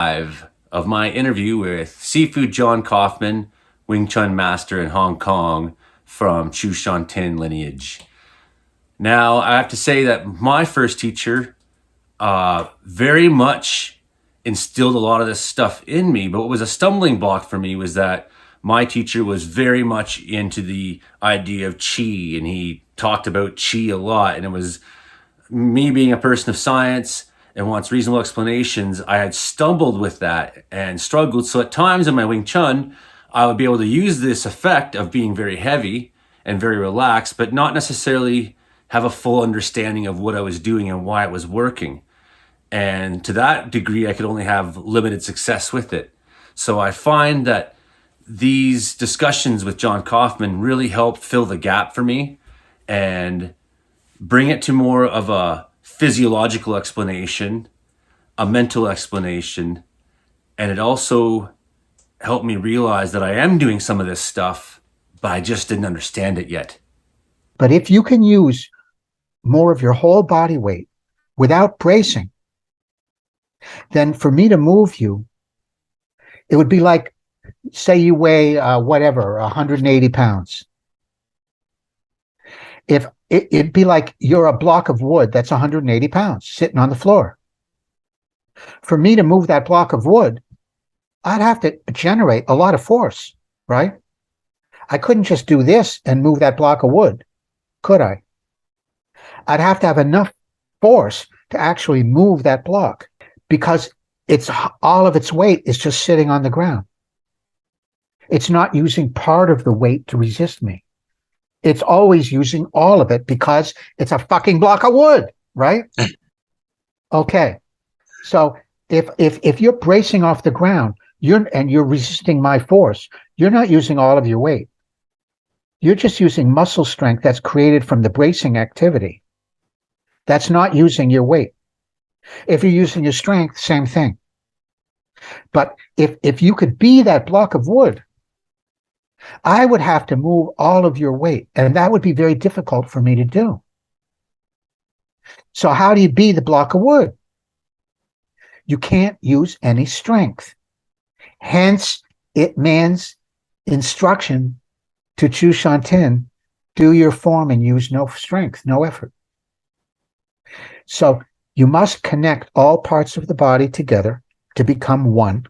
Of my interview with Seafood John Kaufman, Wing Chun master in Hong Kong from Chu Shan Tin lineage. Now, I have to say that my first teacher very much instilled a lot of this stuff in me, but what was a stumbling block for me was that my teacher was very much into the idea of chi, and he talked about chi a lot, and it was me being a person of science and wants reasonable explanations, I had stumbled with that and struggled. So at times in my Wing Chun, I would be able to use this effect of being very heavy and very relaxed, but not necessarily have a full understanding of what I was doing and why it was working. And to that degree, I could only have limited success with it. So I find that these discussions with John Kaufman really helped fill the gap for me and bring it to more of a physiological explanation, a mental explanation, and it also helped me realize that I am doing some of this stuff, but I just didn't understand it yet. But if you can use more of your whole body weight without bracing, then for me to move you, it would be like, say you weigh whatever, 180 pounds. If it'd be like you're a block of wood that's 180 pounds sitting on the floor. For me to move that block of wood, I'd have to generate a lot of force, right? I couldn't just do this and move that block of wood, could I? I'd have to have enough force to actually move that block because it's all of its weight is just sitting on the ground. It's not using part of the weight to resist me. It's always using all of it because it's a fucking block of wood, right? Okay. So if you're bracing off the ground, you're resisting my force, you're not using all of your weight. You're just using muscle strength that's created from the bracing activity. That's not using your weight. If you're using your strength, same thing. But if you could be that block of wood, I would have to move all of your weight, and that would be very difficult for me to do. So how do you be the block of wood? You can't use any strength. Hence, man's instruction to Chu Shan Tin, do your form and use no strength, no effort. So you must connect all parts of the body together to become one.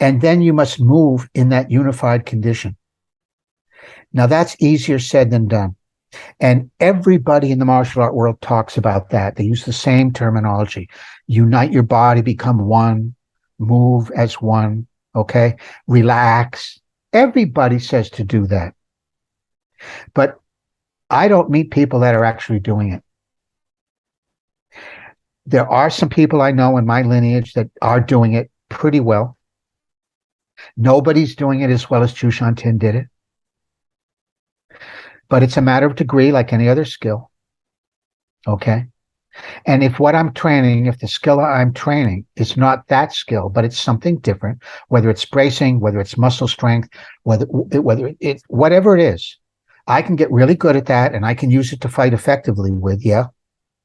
And then you must move in that unified condition. Now that's easier said than done. And everybody in the martial art world talks about that. They use the same terminology. Unite your body, become one, move as one, okay? Relax. Everybody says to do that. But I don't meet people that are actually doing it. There are some people I know in my lineage that are doing it pretty well. Nobody's doing it as well as Chu Shan Tin did it. But it's a matter of degree like any other skill. Okay? And if what I'm training, if the skill I'm training is not that skill, but it's something different, whether it's bracing, whether it's muscle strength, whatever it is, I can get really good at that and I can use it to fight effectively with, yeah,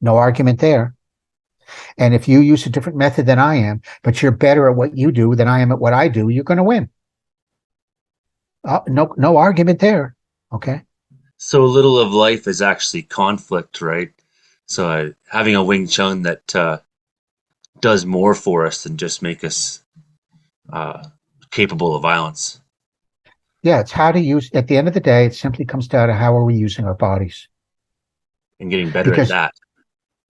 no argument there. And if you use a different method than I am, but you're better at what you do than I am at what I do, you're going to win. No argument there. Okay. So little of life is actually conflict, right? So having a Wing Chun that does more for us than just make us capable of violence. Yeah, it's how to use. At the end of the day, it simply comes down to how are we using our bodies, and getting better at that.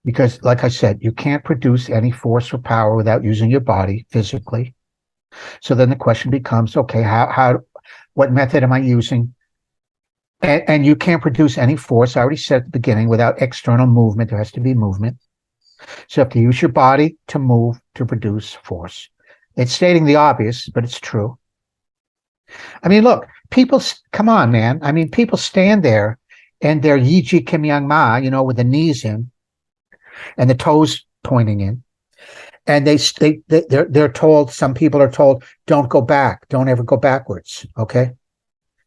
Because, like I said, you can't produce any force or power without using your body physically. So then the question becomes, okay, what method am I using? And you can't produce any force, I already said at the beginning, without external movement. There has to be movement. So you have to use your body to move to produce force. It's stating the obvious, but it's true. I mean, look, come on, man. I mean, people stand there and they're Yi Ji Kim Yang Ma, with the knees in and the toes pointing in. And they're told, some people are told, don't go back. Don't ever go backwards. Okay.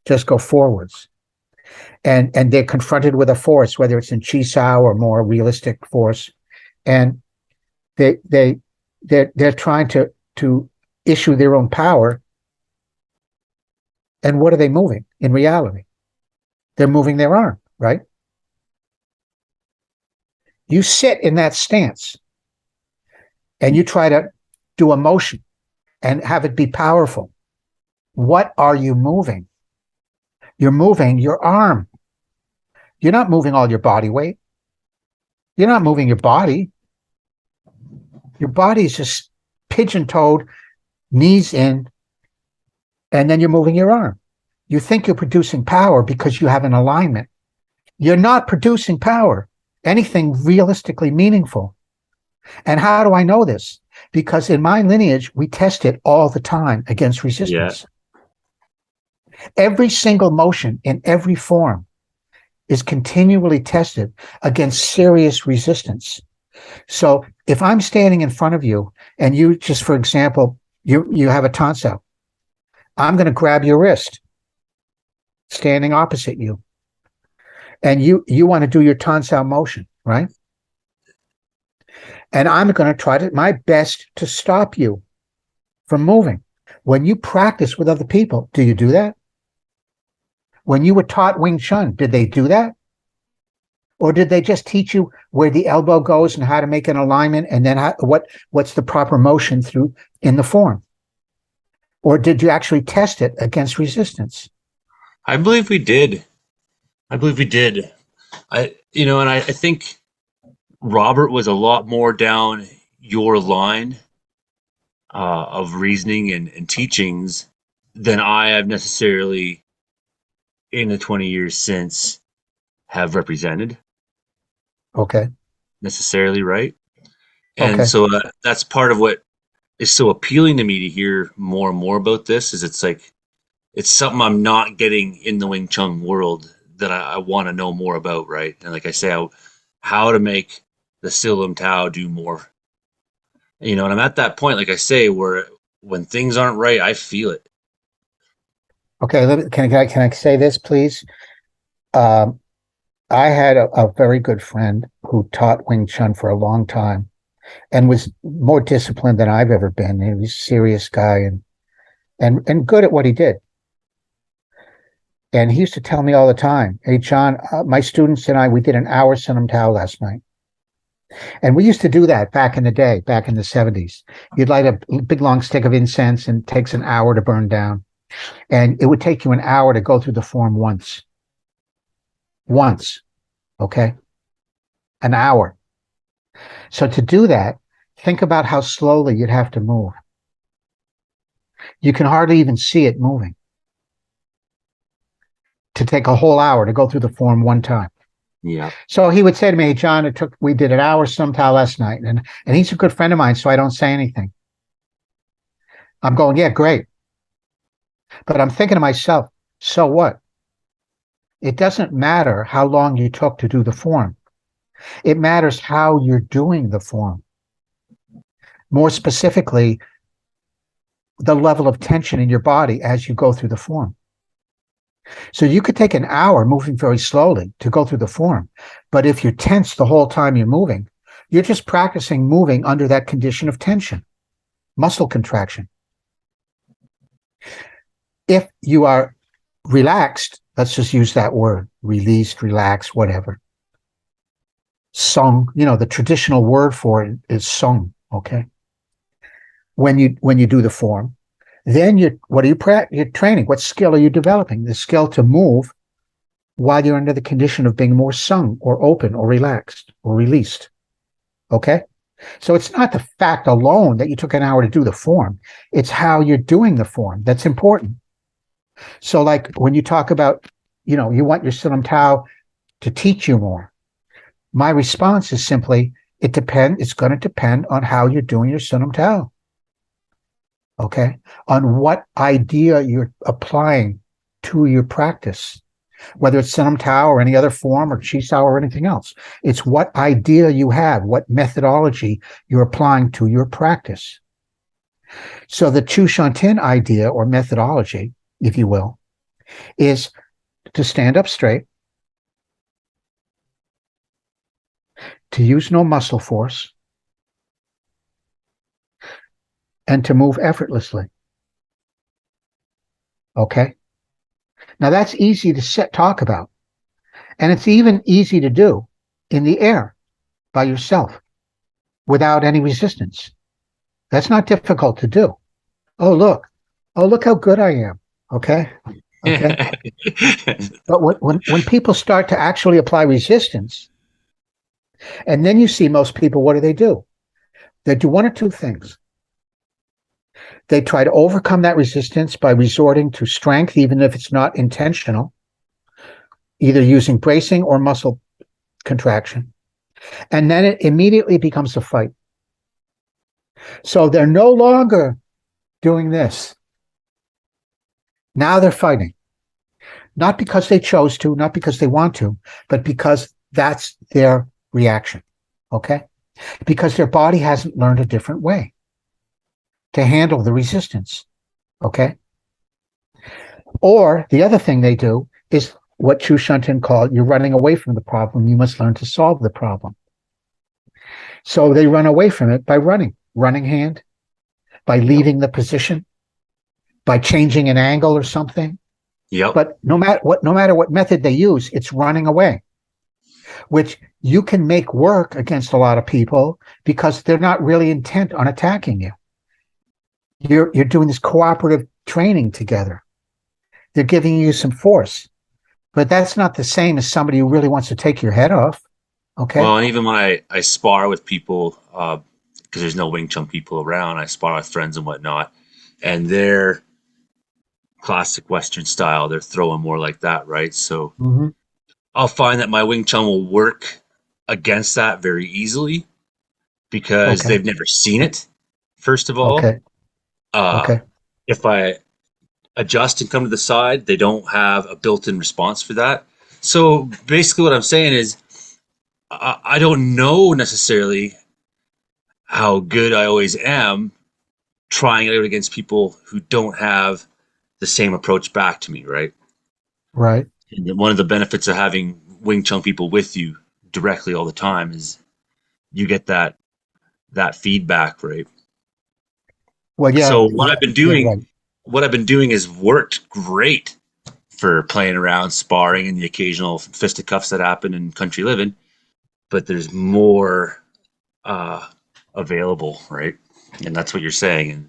Just go forwards. And they're confronted with a force, whether it's in Chi Sao or more realistic force. And they're trying to to issue their own power. And what are they moving in reality? They're moving their arm, right? You sit in that stance and you try to do a motion and have it be powerful. What are you moving? You're moving your arm. You're not moving all your body weight. You're not moving your body. Your body's just pigeon-toed, knees in, and then you're moving your arm. You think you're producing power because you have an alignment. You're not producing power, anything realistically meaningful. And how do I know this? Because in my lineage, we test it all the time against resistance. Yeah. Every single motion in every form is continually tested against serious resistance. So if I'm standing in front of you and you just, for example, you have a tonsil, I'm going to grab your wrist standing opposite you. And you want to do your tonsil motion, right? And I'm going to try my best to stop you from moving. When you practice with other people, do you do that? When you were taught Wing Chun, did they do that? Or did they just teach you where the elbow goes and how to make an alignment and then what's the proper motion through in the form? Or did you actually test it against resistance? I believe we did. I think Robert was a lot more down your line of reasoning and teachings than I have necessarily in the 20 years since have represented. Okay. Necessarily, right? And okay. So that's part of what is so appealing to me to hear more and more about this is it's like, it's something I'm not getting in the Wing Chun world that I want to know more about, right? And like I say, how to make the Silam Tao do more. And I'm at that point, like I say, where when things aren't right, I feel it. Okay, can I say this, please? I had a very good friend who taught Wing Chun for a long time and was more disciplined than I've ever been. He was a serious guy and good at what he did. And he used to tell me all the time, "Hey, John, my students and we did an hour Silam Tao last night." And we used to do that back in the day, back in the 70s. You'd light a big long stick of incense and it takes an hour to burn down. And it would take you an hour to go through the form once. Okay? An hour. So to do that, think about how slowly you'd have to move. You can hardly even see it moving. To take a whole hour to go through the form one time. Yeah. So he would say to me, "John, we did an hour Silam Tao last night." And he's a good friend of mine, so I don't say anything. I'm going, "Yeah, great." But I'm thinking to myself, so what? It doesn't matter how long you took to do the form. It matters how you're doing the form. More specifically, the level of tension in your body as you go through the form. So you could take an hour moving very slowly to go through the form. But if you're tense the whole time you're moving, you're just practicing moving under that condition of tension, muscle contraction. If you are relaxed, let's just use that word, released, relaxed, whatever. Sung, the traditional word for it is sung, okay? When you do the form, then you're training? What skill are you developing? The skill to move while you're under the condition of being more sung or open or relaxed or released. Okay? So it's not the fact alone that you took an hour to do the form. It's how you're doing the form that's important. So like when you talk about, you want your Silam Tao to teach you more. My response is simply, it's going to depend on how you're doing your Silam Tao. Okay, on what idea you're applying to your practice, whether it's Silam Tao or any other form or Chi Sao or anything else. It's what idea you have, what methodology you're applying to your practice. So the Chu Shan Tin idea or methodology, if you will, is to stand up straight, to use no muscle force, and to move effortlessly. Okay? Now that's easy to talk about. And it's even easy to do in the air by yourself without any resistance. That's not difficult to do. Oh, look. Oh, look how good I am. Okay? Okay? But when people start to actually apply resistance, and then you see most people, what do? They do one or two things. They try to overcome that resistance by resorting to strength, even if it's not intentional, either using bracing or muscle contraction. And then it immediately becomes a fight. So they're no longer doing this. Now they're fighting. Not because they chose to, not because they want to, but because that's their reaction. Okay? Because their body hasn't learned a different way to handle the resistance. Okay? Or the other thing they do is what Chu Shantin called, you're running away from the problem. You must learn to solve the problem. So they run away from it by running hand, by leaving the position, by changing an angle or something. Yep. But no matter what method they use, it's running away, which you can make work against a lot of people because they're not really intent on attacking you. You're doing this cooperative training together. They're giving you some force, but that's not the same as somebody who really wants to take your head off. Okay. Well, and even when I spar with people, because there's no Wing Chun people around, I spar with friends and whatnot, and they're classic Western style. They're throwing more like that, right? So I'll find that my Wing Chun will work against that very easily because they've never seen it, first of all. Okay. If I adjust and come to the side, they don't have a built-in response for that. So basically what I'm saying is I don't know necessarily how good I always am trying it out against people who don't have the same approach back to me, right? Right. And one of the benefits of having Wing Chun people with you directly all the time is you get that feedback, right? Well, yeah. So what I've been doing, right. what I've been doing has worked great for playing around, sparring, and the occasional fisticuffs that happen in country living. But there's more available, right? And that's what you're saying. And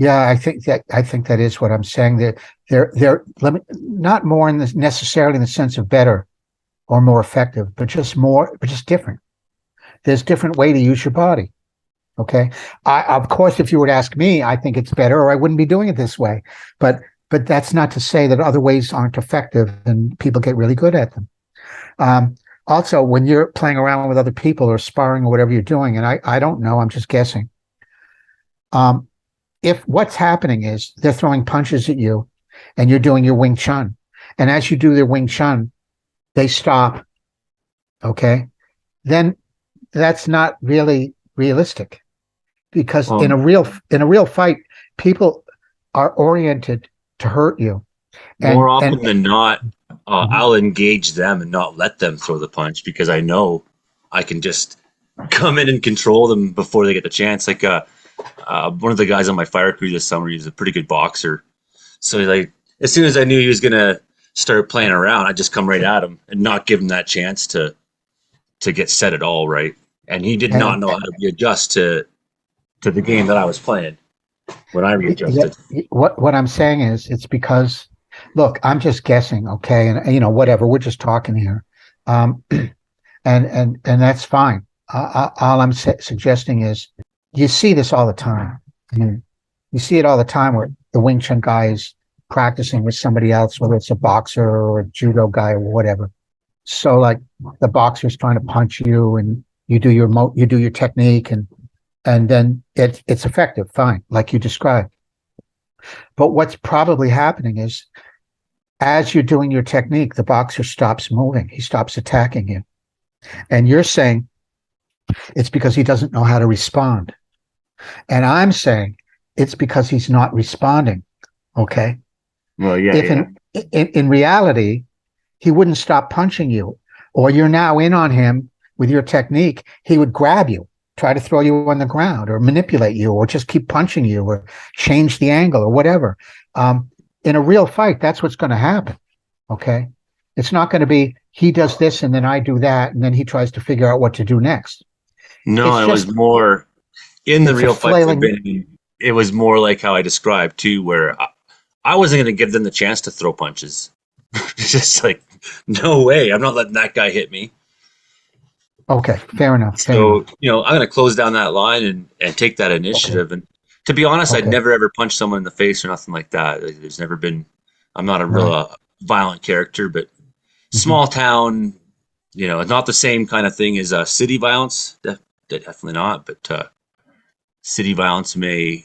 Yeah, I think that is what I'm saying. That they're not more in the necessarily in the sense of better or more effective, but just different. There's different way to use your body. Okay. Of course, if you were to ask me, I think it's better, or I wouldn't be doing it this way. But that's not to say that other ways aren't effective and people get really good at them. Also, when you're playing around with other people or sparring or whatever you're doing, and I don't know, I'm just guessing. If what's happening is they're throwing punches at you and you're doing your Wing Chun, and as you do their Wing Chun, they stop. Okay. Then that's not really realistic because in a real fight, people are oriented to hurt you. More often than not, I'll engage them and not let them throw the punch because I know I can just come in and control them before they get the chance. Like one of the guys on my fire crew this summer, he's a pretty good boxer. So like as soon as I knew he was gonna start playing around, I just come right at him and not give him that chance to get set at all, right? And he did not know how to readjust to the game that I was playing when I readjusted. What I'm saying is it's because, look, I'm just guessing, okay, and whatever. We're just talking here, and that's fine. All I'm suggesting is you see this all the time. You see it all the time where the Wing Chun guy is practicing with somebody else, whether it's a boxer or a judo guy or whatever. So like the boxer's trying to punch you, and you do your technique, and then it's effective, fine, like you described. But what's probably happening is, as you're doing your technique, the boxer stops moving. He stops attacking you. And you're saying it's because he doesn't know how to respond. And I'm saying it's because he's not responding. Okay. Well, yeah. If in reality, he wouldn't stop punching you, or you're now in on him with your technique, he would grab you try to throw you on the ground or manipulate you or just keep punching you or change the angle or whatever. In a real fight, that's what's going to happen. Okay. It's not going to be he does this and then I do that and then he tries to figure out what to do next. No, It's it just was more in the it's a real fights I've flailing. been in. It was more like how I described too, where I wasn't going to give them the chance to throw punches. It's just like, no way. I'm not letting that guy hit me. Okay, fair enough. Fair enough. So, I'm going to close down that line and take that Okay. initiative. And to be honest, I'd Okay. never ever punched someone in the face or nothing like that. There's never been, I'm not a real Right. violent character, but Hmm. small town, not the same kind of thing as city violence. Definitely not. But city violence may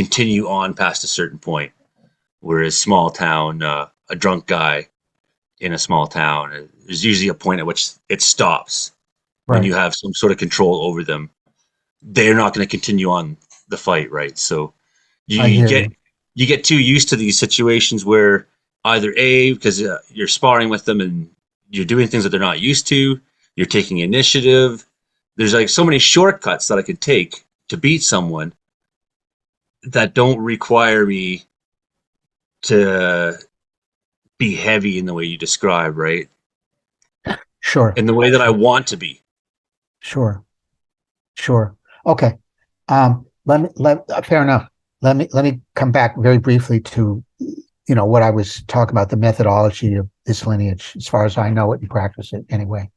continue on past a certain point. Whereas small town, a drunk guy in a small town, there's usually a point at which it stops when Right. you have some sort of control over them. They're not going to continue on the fight, right? So you, I you hear get you. you get too used to these situations where either a because you're sparring with them and you're doing things that they're not used to, you're taking initiative. There's like so many shortcuts that I could take to beat someone that don't require me to be heavy in the way you describe, right? Sure. In the way that I Sure. want to be. Sure. Sure. Okay. Fair enough. Let me come back very briefly to what I was talking about, the methodology of this lineage, as far as I know it and practice it anyway.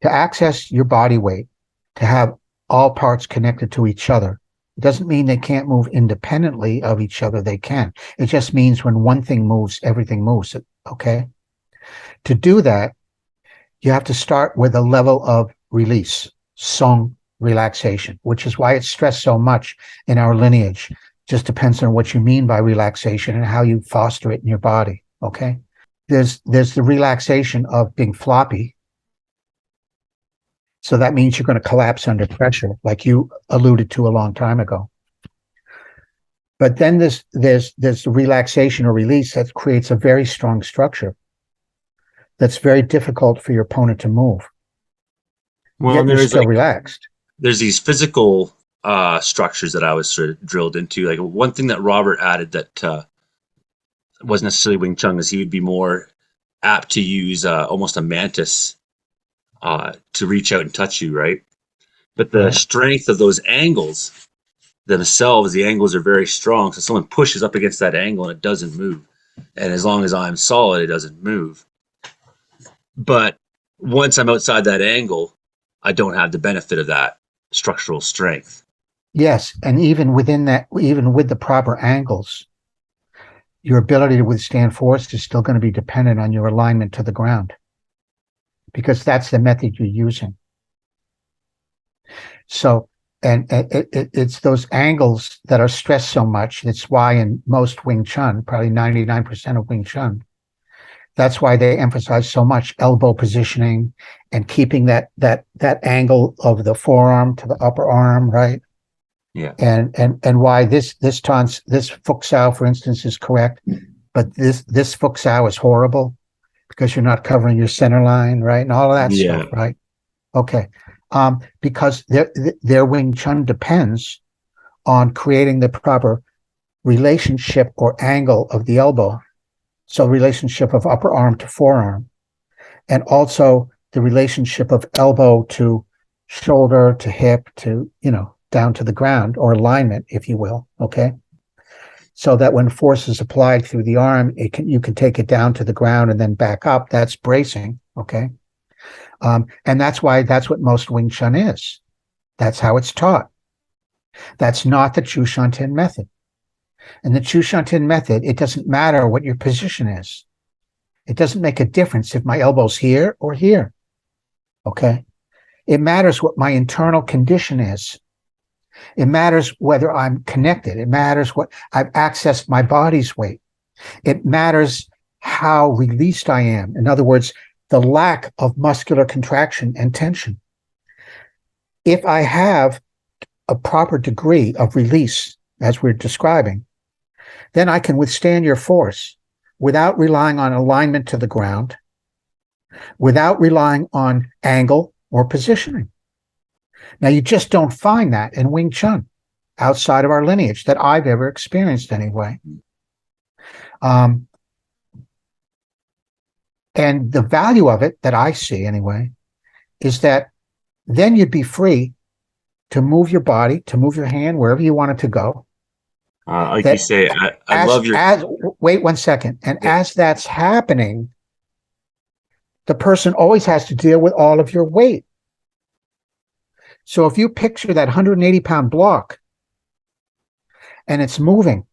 To access your body weight, to have all parts connected to each other, it doesn't mean they can't move independently of each other. They can. It just means when one thing moves, everything moves. Okay. To do that, you have to start with a level of release, song relaxation, which is why it's stressed so much in our lineage. Just depends on what you mean by relaxation and how you foster it in your body. Okay. There's the relaxation of being floppy. So that means you're going to collapse under pressure, like you alluded to a long time ago. But then there's the relaxation or release that creates a very strong structure that's very difficult for your opponent to move. Well, Yet you're there's still like relaxed. there's these physical structures that I was sort of drilled into. Like one thing that Robert added that wasn't necessarily Wing Chun is he would be more apt to use almost a mantis to reach out and touch you, right? But the Right. strength of those angles themselves, the angles are very strong. So someone pushes up against that angle and it doesn't move. And as long as I'm solid, it doesn't move. But once I'm outside that angle, I don't have the benefit of that structural strength. Yes, and even within that, even with the proper angles, your ability to withstand force is still going to be dependent on your alignment to the ground because that's the method you're using. So, and it's those angles that are stressed so much. That's why in most Wing Chun, probably 99% of Wing Chun, that's why they emphasize so much elbow positioning and keeping that angle of the forearm to the upper arm, right? Yeah. And why this tons this Fuxao, for instance, is correct, but this Fuxao is horrible because you're not covering your center line, right, and all of that Yeah. stuff, right? Okay, because their Wing Chun depends on creating the proper relationship or angle of the elbow, so relationship of upper arm to forearm, and also the relationship of elbow to shoulder to hip to down to the ground, or alignment, if you will. Okay. So that when force is applied through the arm, you can take it down to the ground and then back up. That's bracing. Okay. And that's what most Wing Chun is. That's how it's taught. That's not the Chu Shantin method. In the Chu Shantin method, it doesn't matter what your position is. It doesn't make a difference if my elbow's here or here. Okay. It matters what my internal condition is. It matters whether I'm connected. It matters what I've accessed my body's weight. It matters how released I am. In other words, the lack of muscular contraction and tension. If I have a proper degree of release, as we're describing, then I can withstand your force without relying on alignment to the ground, without relying on angle or positioning. Now, you just don't find that in Wing Chun outside of our lineage that I've ever experienced anyway. And the value of it that I see anyway is that then you'd be free to move your body, to move your hand wherever you want it to go. Like That you say, I love your. wait 1 second. And as that's happening, the person always has to deal with all of your weight. So if you picture that 180-pound block and it's moving,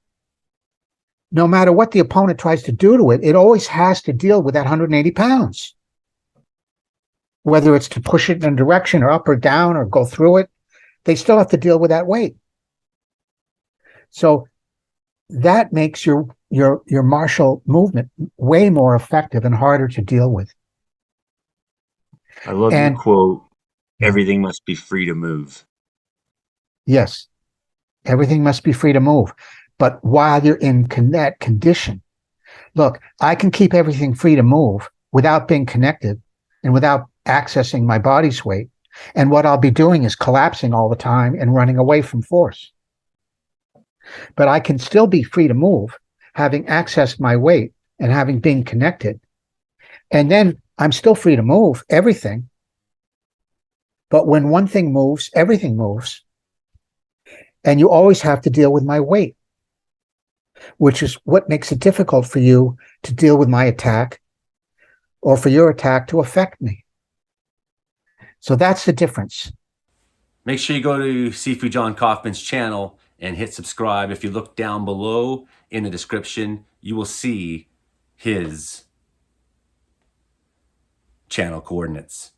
no matter what the opponent tries to do to it, it always has to deal with that 180 pounds. Whether it's to push it in a direction or up or down or go through it, they still have to deal with that weight. So that makes your martial movement way more effective and harder to deal with. I love your quote. Everything must be free to move. Yes, everything must be free to move. But while you're in that condition, look, I can keep everything free to move without being connected and without accessing my body's weight. And what I'll be doing is collapsing all the time and running away from force. But I can still be free to move, having accessed my weight and having been connected. And then I'm still free to move everything. But when one thing moves, everything moves. And you always have to deal with my weight, which is what makes it difficult for you to deal with my attack or for your attack to affect me. So that's the difference. Make sure you go to Sifu John Kaufman's channel and hit subscribe. If you look down below in the description, you will see his channel coordinates.